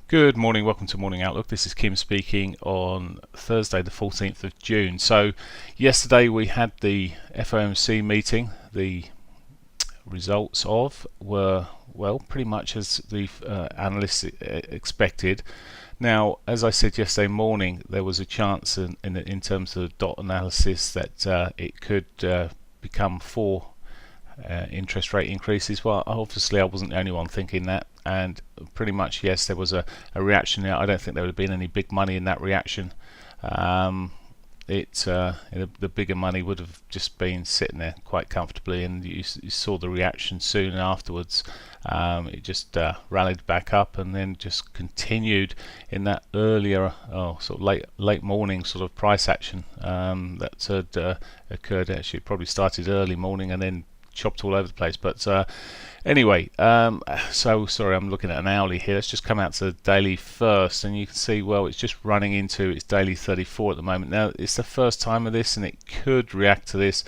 Good morning, welcome to Morning Outlook. This is Kim speaking on Thursday the 14th of June. So yesterday we had the FOMC meeting. The results of were, well, pretty much as the analysts expected. Now, as I said yesterday morning, there was a chance in terms of the dot analysis that it could become four interest rate increases. Well, obviously I wasn't the only one thinking that, and pretty much yes, there was a reaction there. I don't think there would have been any big money in that reaction. The bigger money would have just been sitting there quite comfortably, and you saw the reaction soon afterwards. It just rallied back up and then just continued in that earlier sort of late morning sort of price action that had occurred. Actually, it probably started early morning and then chopped all over the place. But anyway, so sorry, I'm looking at an hourly here. Let's just come out to the daily first, and you can see, well, it's just running into its daily 34 at the moment. Now, it's the first time of this, and it could react to this.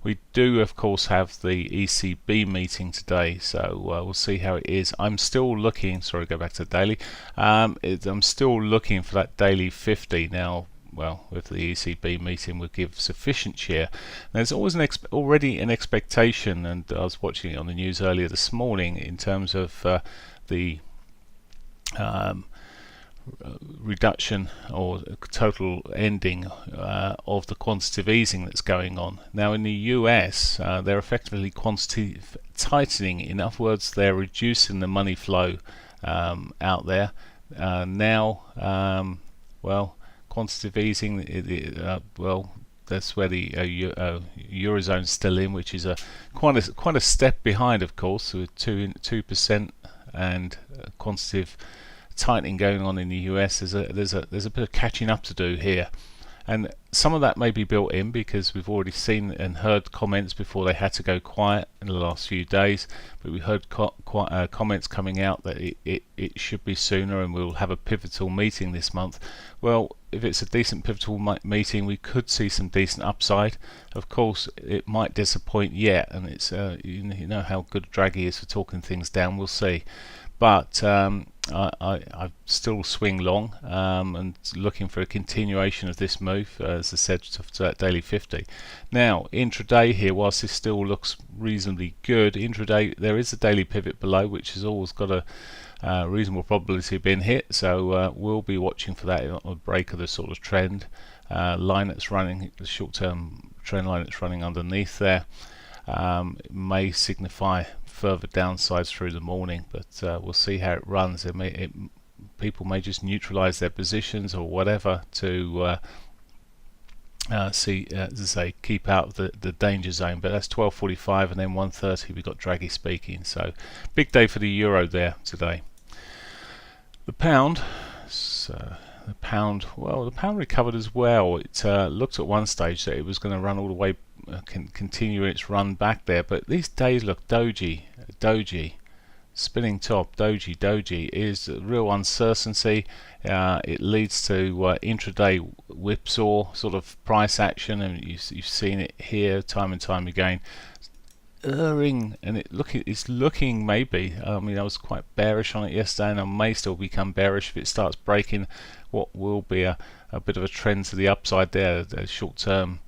We do, of course, have the ECB meeting today, so we'll see how it is. I'm still looking, sorry, go back to the daily. I'm still looking for that daily 50 now. Well, with the ECB meeting will give sufficient share. There's always already an expectation, and I was watching it on the news earlier this morning in terms of the reduction or total ending of the quantitative easing that's going on. Now in the US, they're effectively quantitative tightening. In other words, they're reducing the money flow out there. Well, quantitative easing, well, that's where the Eurozone's still in, which is quite a step behind, of course, with 2% and quantitative tightening going on in the US. There's a bit of catching up to do here, and some of that may be built in because we've already seen and heard comments before they had to go quiet in the last few days. But we heard comments coming out that it should be sooner, and we'll have a pivotal meeting this month. Well, if it's a decent pivotal meeting, we could see some decent upside. Of course, it might disappoint yet, and it's you know how good Draghi is for talking things down. We'll see. But I still swing long and looking for a continuation of this move, as I said, to that daily 50. Now, intraday here, whilst this still looks reasonably good, intraday there is a daily pivot below, which has always got a reasonable probability of being hit. So we'll be watching for that on the break of the sort of trend line that's running, the short-term trend line that's running underneath there. It may signify further downsides through the morning, but we'll see how it runs. People may just neutralize their positions or whatever to see, as I say, keep out of the danger zone. But that's 12:45, and then 1:30 we've got Draghi speaking. So big day for the euro there today. The pound. The pound recovered as well. It looked at one stage that it was going to run all the way, continue its run back there, but these days look doji, spinning top, doji is real uncertainty. It leads to intraday whipsaw sort of price action, and you've seen it here time and time again. And it's looking maybe. I mean, I was quite bearish on it yesterday, and I may still become bearish if it starts breaking what will be a bit of a trend to the upside there. The short-term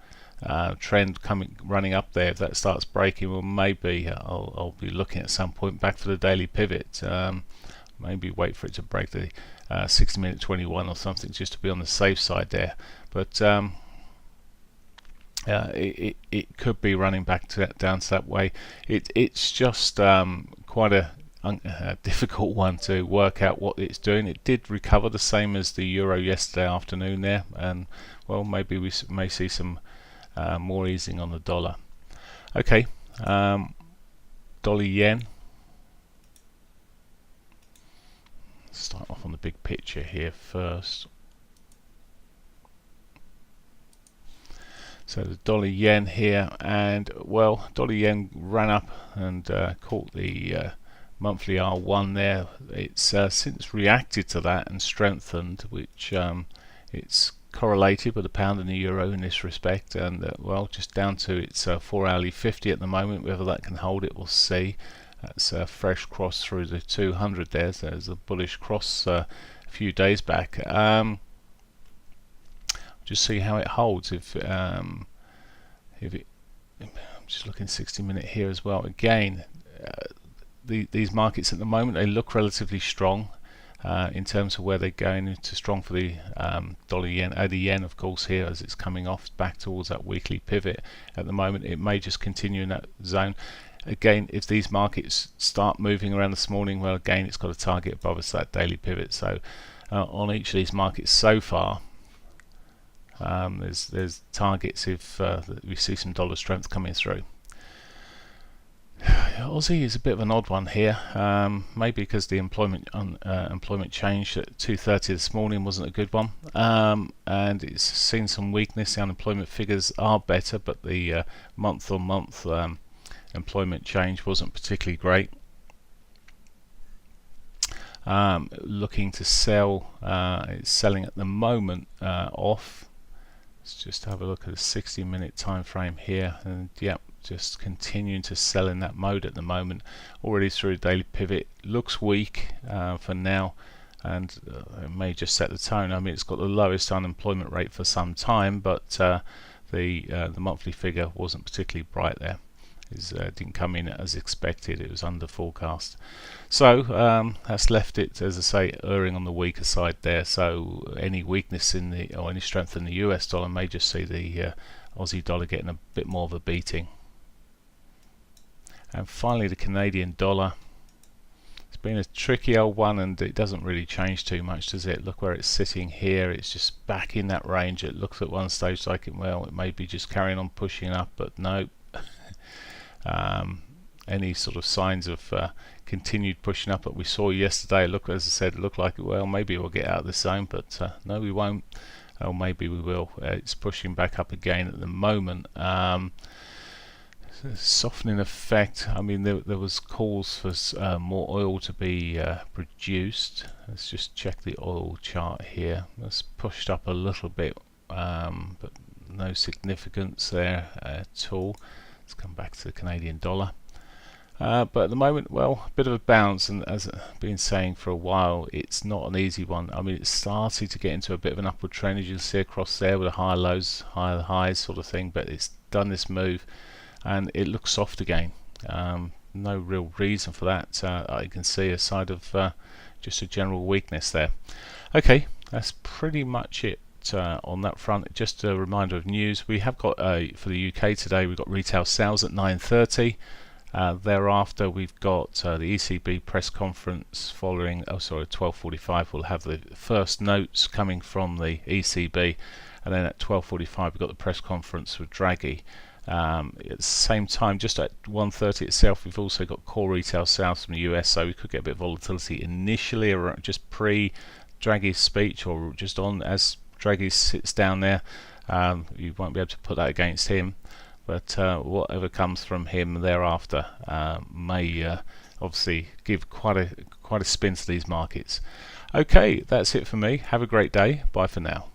trend running up there. If that starts breaking, well, maybe I'll be looking at some point back for the daily pivot. Maybe wait for it to break the 60-minute 21 or something, just to be on the safe side there. But it could be running back down to that way. It's just quite a difficult one to work out what it's doing. It did recover the same as the euro yesterday afternoon there, and well, maybe we may see some more easing on the dollar. Okay, dollar yen. Start off on the big picture here first. So the dollar yen here, and well, dollar yen ran up and caught the monthly R1 there. It's since reacted to that and strengthened, which it's correlated with the pound and the euro in this respect, and well, just down to its 4-hourly 50 at the moment. Whether that can hold it, we'll see. That's a fresh cross through the 200 there. So there's a bullish cross a few days back. Just see how it holds. If it, I'm just looking 60-minute here as well. Again, these markets at the moment, they look relatively strong. In terms of where they're going, into strong for the dollar yen, the yen of course here, as it's coming off back towards that weekly pivot. At the moment it may just continue in that zone. Again, if these markets start moving around this morning, well, again it's got a target above us, that daily pivot. So on each of these markets so far, there's targets if we see some dollar strength coming through. Aussie is a bit of an odd one here, maybe because the employment change at 2:30 this morning wasn't a good one, and it's seen some weakness. The unemployment figures are better, but the month-on-month employment change wasn't particularly great. Looking to sell, it's selling at the moment off. Let's just have a look at a 60-minute time frame here, and yep, just continuing to sell in that mode at the moment. Already through a daily pivot, looks weak for now, and it may just set the tone. I mean, it's got the lowest unemployment rate for some time, but the monthly figure wasn't particularly bright there. It didn't come in as expected. It was under forecast. So that's left it, as I say, erring on the weaker side there. So any weakness in the, or any strength in the US dollar may just see the Aussie dollar getting a bit more of a beating. And finally the Canadian dollar. It's been a tricky old one, and it doesn't really change too much, does it? Look where it's sitting here. It's just back in that range. It looks at one stage like it may be just carrying on pushing up, but no. Any sort of signs of continued pushing up that we saw yesterday, look, as I said, it looked like, well, maybe we'll get out of this zone, but no, we won't, or maybe we will. It's pushing back up again at the moment. Softening effect. I mean, there was calls for more oil to be produced. Let's just check the oil chart here. It's pushed up a little bit, but no significance there at all. Let's come back to the Canadian dollar. But at the moment, well, a bit of a bounce, and as I've been saying for a while, it's not an easy one. I mean, it's starting to get into a bit of an upward trend, as you can see across there, with the higher lows, higher highs sort of thing, but it's done this move and it looks soft again. No real reason for that, I can see, aside of just a general weakness there. Okay, that's pretty much it on that front. Just a reminder of news. We have got for the UK today, we've got retail sales at 9:30. Thereafter we've got the ECB press conference following, 12:45 we'll have the first notes coming from the ECB, and then at 12:45 we've got the press conference with Draghi. At the same time, just at 1:30 itself, we've also got core retail sales from the US, so we could get a bit of volatility initially, or just pre Draghi's speech, or just on as Draghi sits down there. You won't be able to put that against him, but whatever comes from him thereafter may obviously give quite a spin to these markets. Okay, that's it for me. Have a great day. Bye for now.